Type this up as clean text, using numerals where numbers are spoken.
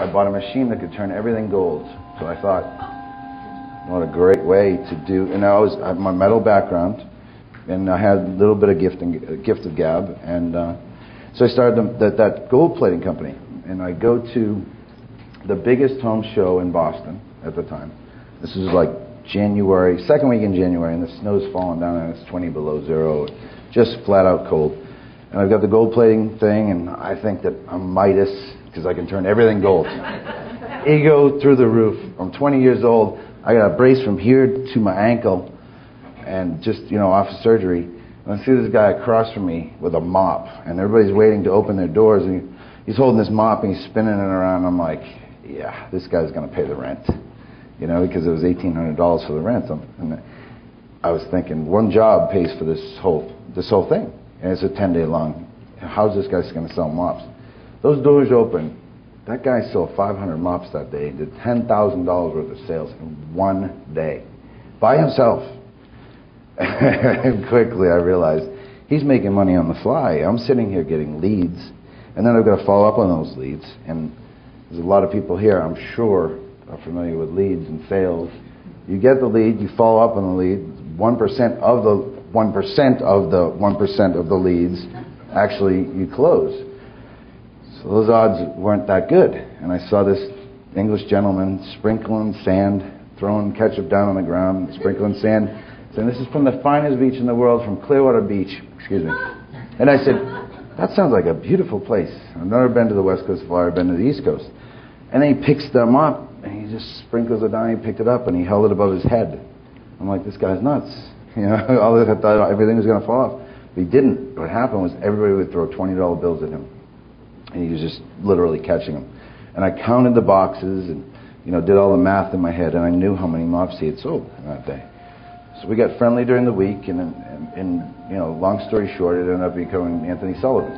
I bought a machine that could turn everything gold. So I thought, what a great way to do. And I had my metal background, and I had a little bit of gift of gab, and so I started that gold plating company. And I go to the biggest home show in Boston at the time. This was like January, second week in January, and the snow's falling down, and it's 20 below zero, just flat out cold. And I've got the gold plating thing, and I think that I'm Midas because I can turn everything gold. Ego through the roof. I'm 20 years old. I got a brace from here to my ankle, and just off of surgery. And I see this guy across from me with a mop, and everybody's waiting to open their doors, and he's holding this mop and he's spinning it around. I'm like, yeah, this guy's going to pay the rent, because it was $1,800 for the rent. And I was thinking, one job pays for this whole thing, and it's a 10-day long. How's this guy going to sell mops? Those doors open. That guy sold 500 mops that day. Did $10,000 worth of sales in one day by himself. And quickly I realized he's making money on the fly. I'm sitting here getting leads, and then I've got to follow up on those leads. And there's a lot of people here, I'm sure, are familiar with leads and sales. You get the lead, you follow up on the lead. 1% of the 1% of the 1% of the leads actually you close. So those odds weren't that good. And I saw this English gentleman sprinkling sand, throwing ketchup down on the ground, sprinkling sand, saying, "This is from the finest beach in the world, from Clearwater Beach." Excuse me. And I said, "That sounds like a beautiful place. I've never been to the West Coast of Florida, I've been to the East Coast." And then he picks them up, and he just sprinkles it down. He picked it up, and he held it above his head. I'm like, this guy's nuts. I thought everything was going to fall off. But he didn't. What happened was everybody would throw $20 bills at him. And he was just literally catching them. And I counted the boxes and, did all the math in my head, and I knew how many mops he had sold that day. So we got friendly during the week, and long story short, it ended up becoming Anthony Sullivan.